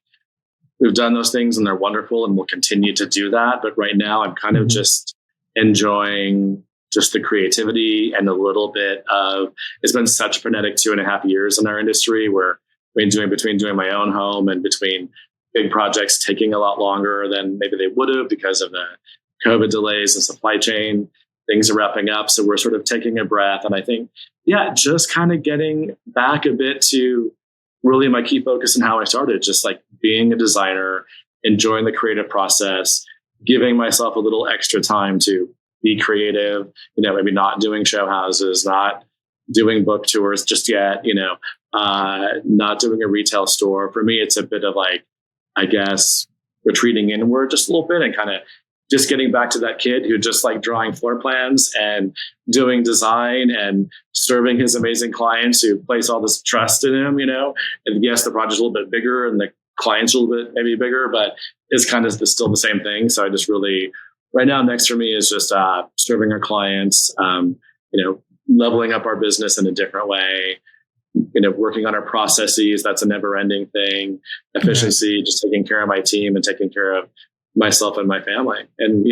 we've done those things and they're wonderful and we'll continue to do that. But right now I'm kind of just enjoying just the creativity and a little bit of, it's been such a frenetic 2.5 years in our industry where between doing my own home and between big projects taking a lot longer than maybe they would have because of the COVID delays and supply chain, things are wrapping up. So we're sort of taking a breath. And I think, just kind of getting back a bit to really my key focus and how I started, just like being a designer, enjoying the creative process, giving myself a little extra time to be creative, maybe not doing show houses, not doing book tours just yet, not doing a retail store. For me, it's a bit of like, I guess, retreating inward just a little bit and kind of just getting back to that kid who just like drawing floor plans and doing design and serving his amazing clients who place all this trust in him, and yes, the project's a little bit bigger and the client's a little bit maybe bigger, but it's kind of still the same thing. So I just really, right now, next for me is just serving our clients, leveling up our business in a different way, working on our processes. That's a never ending thing. Efficiency, just taking care of my team and taking care of myself and my family, and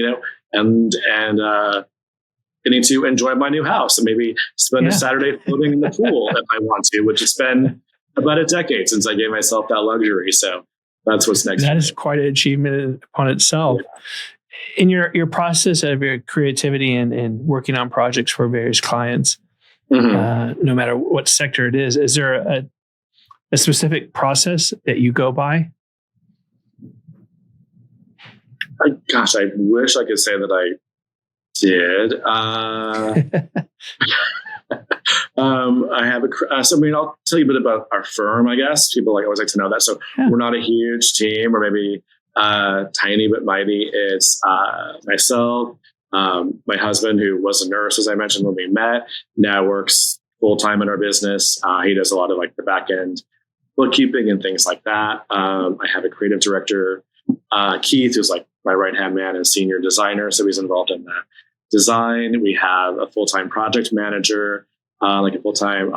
getting to enjoy my new house and maybe spend a Saturday floating in the pool if I want to, which has been about a decade since I gave myself that luxury. So that's what's next. That is quite an achievement upon itself. Yeah. In your process of your creativity and working on projects for various clients, no matter what sector it is there a specific process that you go by? I wish I could say that I did. I have I'll tell you a bit about our firm, I guess. People always like to know that. So we're not a huge team, or maybe tiny but mighty. It's myself, my husband, who was a nurse, as I mentioned when we met, now works full-time in our business. He does a lot of like the back end bookkeeping and things like that. I have a creative director, Keith, who's like my right-hand man and senior designer. So he's involved in that design. We have a full-time project manager, like a full-time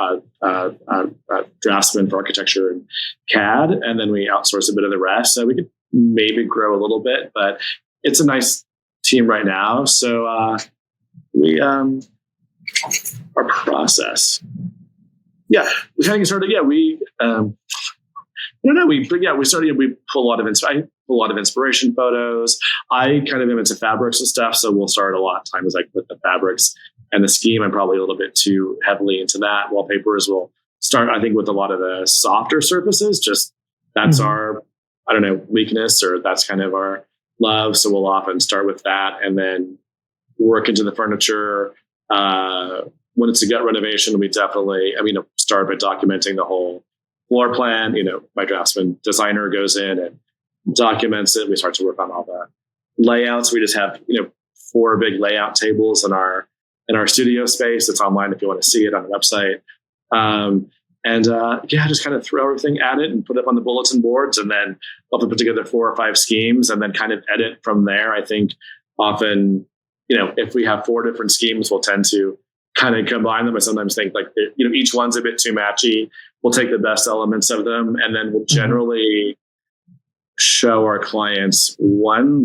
draftsman for architecture and CAD. And then we outsource a bit of the rest. So we could maybe grow a little bit, but it's a nice team right now. So our process. We kind of started, we pull a lot of inspiration photos. I kind of am into fabrics and stuff, so we'll start a lot of times like with the fabrics and the scheme. I'm probably a little bit too heavily into that. Wallpapers will start, I think, with a lot of the softer surfaces. Just that's our, weakness, or that's kind of our love. So we'll often start with that and then work into the furniture. When it's a gut renovation, we definitely, start by documenting the whole floor plan. My draftsman designer goes in and documents it. We start to work on all the layouts. We just have, 4 big layout tables in our studio space. It's online if you want to see it on the website. Just kind of throw everything at it and put it up on the bulletin boards, and then I'll put together 4 or 5 schemes and then kind of edit from there. I think often, if we have 4 different schemes, we'll tend to kind of combine them. I sometimes think like, each one's a bit too matchy. We'll take the best elements of them, and then we'll generally show our clients one,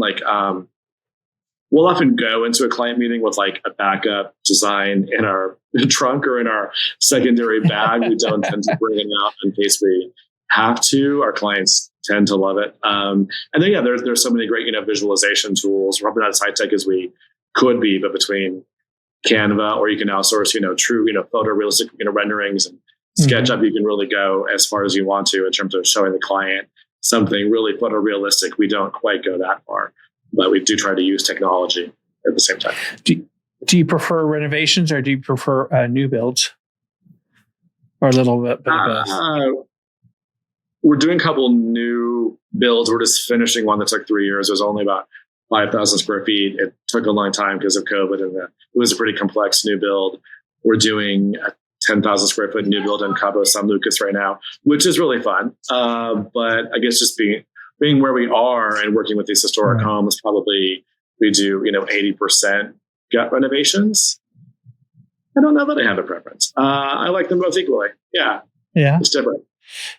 we'll often go into a client meeting with like a backup design in our trunk or in our secondary bag. We don't tend to bring it out in case we have to. Our clients tend to love it. And then, there's so many great, visualization tools. We're probably not as high tech as we could be, but between Canva, or you can outsource, true, photorealistic, renderings, and SketchUp, you can really go as far as you want to in terms of showing the client something really photorealistic. We don't quite go that far, but we do try to use technology at the same time. Do you prefer renovations, or do you prefer new builds, or a little bit of both? we're doing a couple new builds. We're just finishing one that took 3 years. It was only about 5,000 square feet. It took a long time because of COVID, and it was a pretty complex new build. We're doing a 10,000 square foot new build in Cabo San Lucas right now, which is really fun. But I guess just being where we are and working with these historic homes, probably we do 80% gut renovations. I don't know that I have a preference. I like them both equally. Yeah, it's different.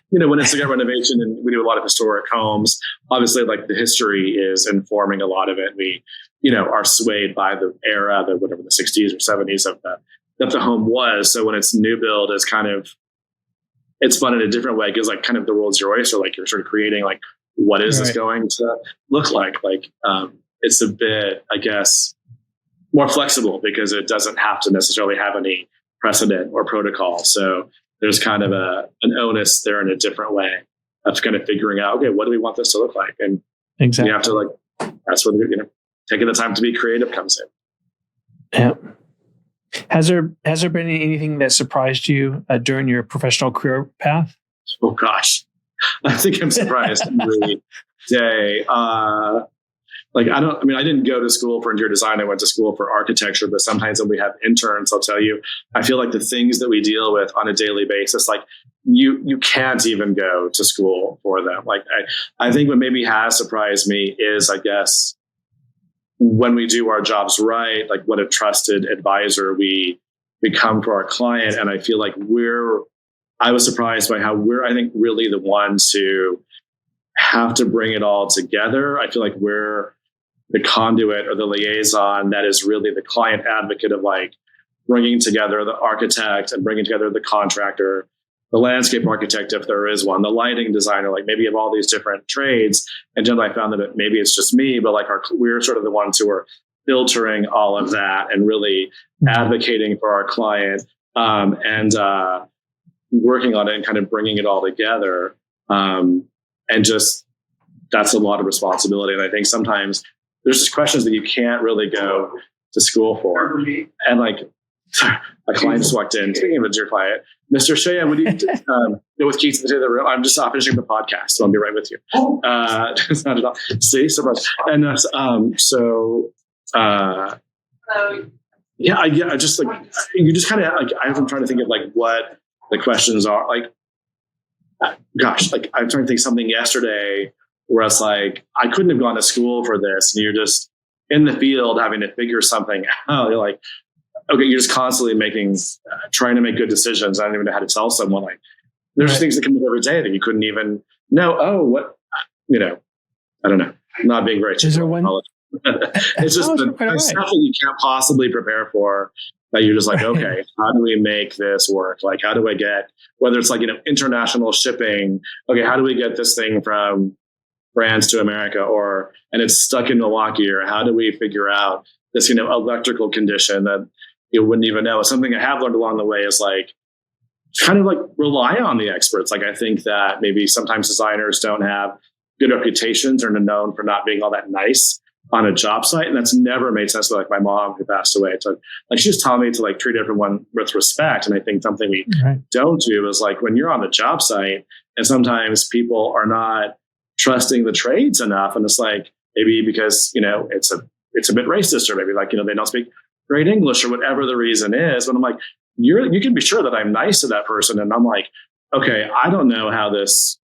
When it's a gut renovation and we do a lot of historic homes, obviously like the history is informing a lot of it. We, are swayed by the era, the 60s or 70s of that the home was. So when it's new build, it's it's fun in a different way because like kind of the world's your oyster. Like you're sort of creating like, what is this going to look like? Like it's a bit, I guess, more flexible because it doesn't have to necessarily have any precedent or protocol. So there's kind of an onus there in a different way of kind of figuring out, okay, what do we want this to look like? And you have to that's where, taking the time to be creative comes in. Yeah. Has there been anything that surprised you during your professional career path? Oh gosh, I think I'm surprised every day. I didn't go to school for interior design. I went to school for architecture, but sometimes when we have interns, I'll tell you, I feel like the things that we deal with on a daily basis, like you can't even go to school for them. Like I think what maybe has surprised me is, I guess, when we do our jobs right, like what a trusted advisor we become for our client. And I feel like I was surprised by how I think, really the ones who have to bring it all together. I feel like we're the conduit or the liaison that is really the client advocate of like bringing together the architect and bringing together the contractor, the landscape architect, if there is one, the lighting designer, like maybe of all these different trades. And generally I found that maybe it's just me, but like we're sort of the ones who are filtering all of that and really advocating for our client and working on it and kind of bringing it all together. And just, that's a lot of responsibility. And I think sometimes there's just questions that you can't really go to school for. And like, a client just walked in. Speaking of a dear client, Mr. Shea, would you with Keith to the room? I'm just finishing the podcast, so I'll be right with you. It's not at all. See, surprise. And I just like you just kind of like I'm trying to think of like what the questions are. Like, gosh, like I'm trying to think of something yesterday where it's like I couldn't have gone to school for this, and you're just in the field having to figure something out. You're like, okay, you're just constantly trying to make good decisions. I don't even know how to tell someone. Like, there's things that come up every day that you couldn't even know. Oh, what, I don't know. I'm not being very. Is there one? It's just the stuff that you can't possibly prepare for. That you're just like, okay, how do we make this work? Like, how do I get, whether it's like, international shipping, okay, how do we get this thing from France to America and it's stuck in Milwaukee, or how do we figure out this, electrical condition that you wouldn't even know? Something I have learned along the way is like, kind of like rely on the experts. Like, I think that maybe sometimes designers don't have good reputations or are known for not being all that nice on a job site. And that's never made sense. Like my mom who passed away, like she just taught me to like treat everyone with respect. And I think something we don't do is like when you're on the job site and sometimes people are not trusting the trades enough. And it's like, maybe because, it's a bit racist, or maybe like, they don't speak great English or whatever the reason is. But I'm like, you can be sure that I'm nice to that person. And I'm like, okay, I don't know how this,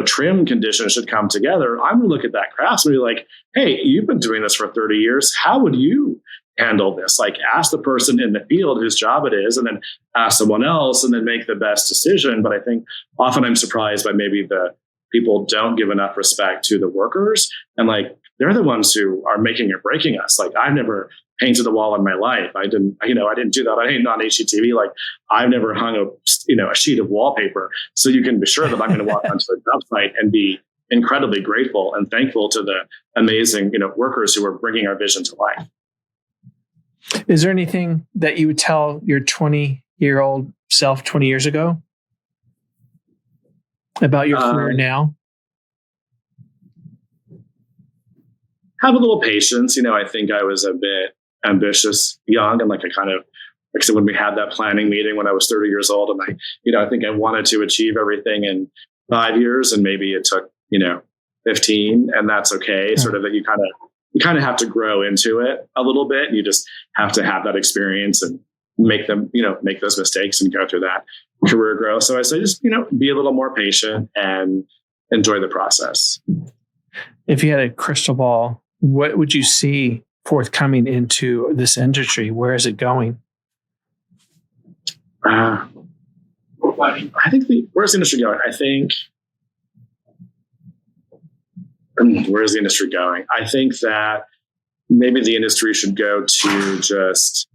trim condition should come together. I'm going to look at that craftsman and be like, hey, you've been doing this for 30 years. How would you handle this? Like, ask the person in the field whose job it is, and then ask someone else, and then make the best decision. But I think often I'm surprised by maybe the people don't give enough respect to the workers, and like they're the ones who are making or breaking us. Like, I've never painted a wall in my life. I didn't do that. I ain't on HGTV. Like, I've never hung a sheet of wallpaper. So you can be sure that I'm going to walk onto the job site and be incredibly grateful and thankful to the amazing, workers who are bringing our vision to life. Is there anything that you would tell your 20-year-old self 20 years ago about your career now? Have a little patience. I think I was a bit ambitious young, and like I kind of, like I said, when we had that planning meeting when I was 30 years old, and I think I wanted to achieve everything, and 5 years, and maybe it took, 15, and that's okay. Sort of that you kind of have to grow into it a little bit. And you just have to have that experience and make those mistakes and go through that career growth. So I say just, be a little more patient and enjoy the process. If you had a crystal ball, what would you see forthcoming into this industry? Where is it going? I think where's the industry going? Where's the industry going? I think that maybe the industry should go to just,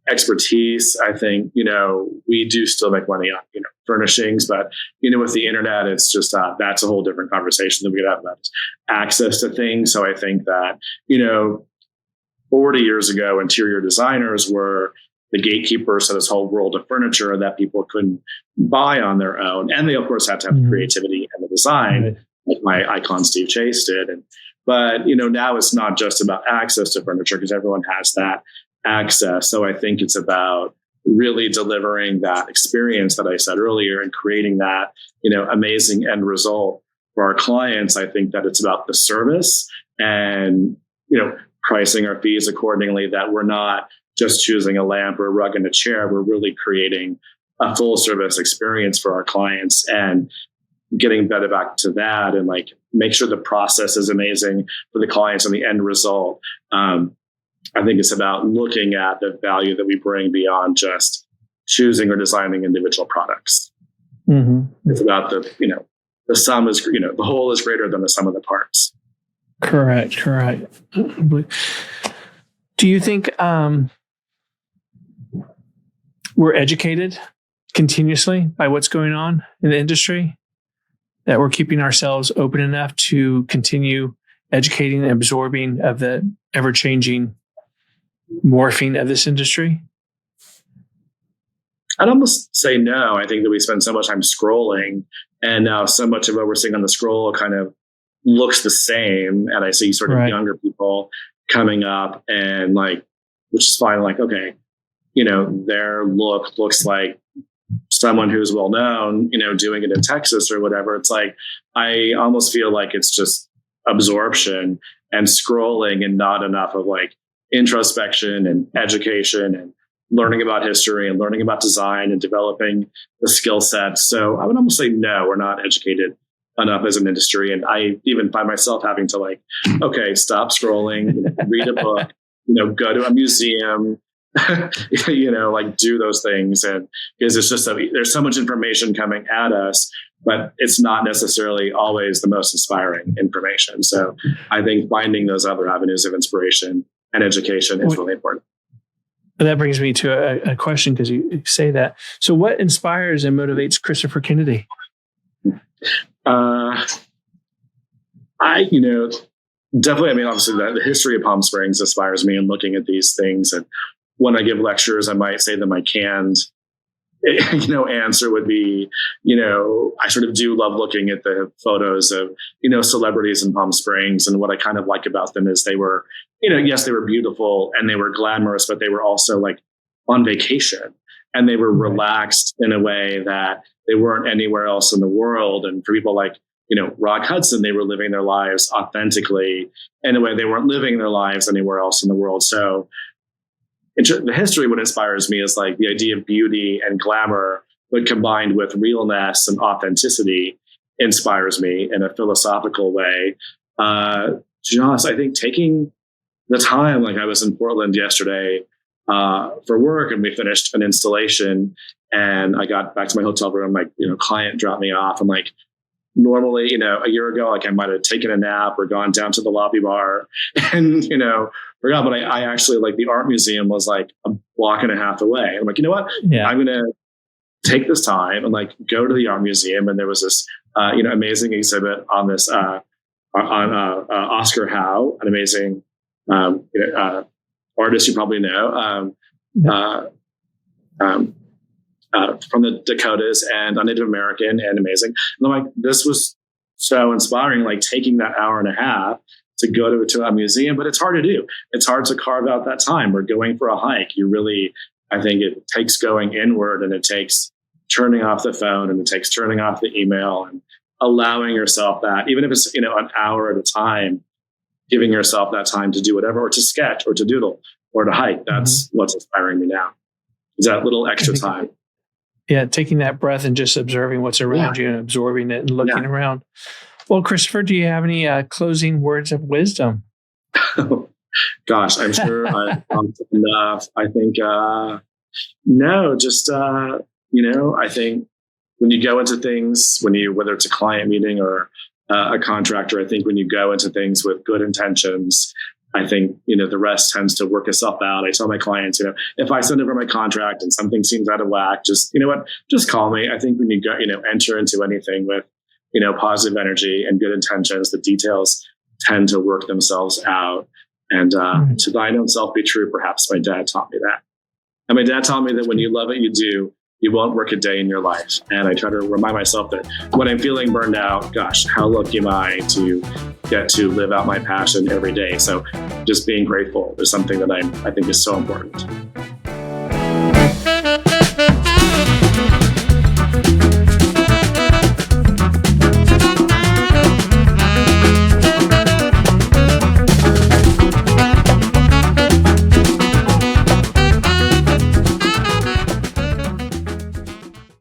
expertise. I think, we do still make money on, furnishings, but, with the internet, it's just, that's a whole different conversation that we could have about access to things. So I think that, 40 years ago, interior designers were the gatekeepers to this whole world of furniture that people couldn't buy on their own. And they, of course, had to have the creativity and the design, like my icon Steve Chase did. But now it's not just about access to furniture because everyone has that access. So I think it's about really delivering that experience that I said earlier and creating that, amazing end result for our clients. I think that it's about the service and, pricing our fees accordingly, that we're not just choosing a lamp or a rug and a chair. We're really creating a full service experience for our clients and getting better back to that and make sure the process is amazing for the clients and the end result. I think it's about looking at the value that we bring beyond just choosing or designing individual products. Mm-hmm. It's about the sum is, the whole is greater than the sum of the parts. Correct. Do you think we're educated continuously by what's going on in the industry, that we're keeping ourselves open enough to continue educating and absorbing of the ever-changing morphing of this industry? I'd almost say no. I think that we spend so much time scrolling, and now so much of what we're seeing on the scroll kind of looks the same. And I see sort of younger people coming up and which is fine. Okay, their look looks like someone who's well known, doing it in Texas or whatever. It's I almost feel like it's just absorption and scrolling and not enough of introspection and education and learning about history and learning about design and developing the skill sets. So I would almost say, no, we're not educated enough as an industry. And I even find myself having to stop scrolling, read a book, go to a museum, do those things. And because it's just there's so much information coming at us, but it's not necessarily always the most inspiring information. So I think finding those other avenues of inspiration and education is really important. That brings me to a question, because you say that. So what inspires and motivates Christopher Kennedy? Definitely, obviously the history of Palm Springs inspires me in looking at these things. And when I give lectures, I might say that my canned, answer would be, I sort of do love looking at the photos of, celebrities in Palm Springs. And what I kind of like about them is they were, yes, they were beautiful and they were glamorous, but they were also on vacation, and they were relaxed in a way that they weren't anywhere else in the world. And for people Rock Hudson, they were living their lives authentically in a way they weren't living their lives anywhere else in the world. So the history, what inspires me is the idea of beauty and glamour, but combined with realness and authenticity, inspires me in a philosophical way. Just, I think, taking the time, I was in Portland yesterday for work, and we finished an installation, and I got back to my hotel room, client dropped me off. I'm normally, a year ago, I might have taken a nap or gone down to the lobby bar and, forgot. But I actually, the art museum was a block and a half away. I'm you know what? Yeah. I'm going to take this time and go to the art museum. And there was this, amazing exhibit on this, on Oscar Howe, an amazing, artist you probably know, from the Dakotas and a Native American, and amazing. And I'm this was so inspiring, taking that hour and a half to go to a museum, but it's hard to do. It's hard to carve out that time, or going for a hike. You really, I think it takes going inward, and it takes turning off the phone, and it takes turning off the email and allowing yourself that, even if it's, an hour at a time, giving yourself that time to do whatever, or to sketch or to doodle or to hike. That's what's inspiring me now, is that little extra time. Yeah. Taking that breath and just observing what's around you and absorbing it and looking around. Well, Christopher, do you have any closing words of wisdom? Gosh, I'm sure I've talked enough. I think, no, just, I think when you go into things, whether it's a client meeting or a contractor, I think when you go into things with good intentions, I think, the rest tends to work itself out. I tell my clients, if I send over my contract and something seems out of whack, just, just call me. I think when you go, enter into anything with, positive energy and good intentions, the details tend to work themselves out. And to thine own self be true, perhaps my dad taught me that. And my dad taught me that when you love what you do, you won't work a day in your life. And I try to remind myself that when I'm feeling burned out, gosh, how lucky am I to get to live out my passion every day. So just being grateful is something that I think is so important.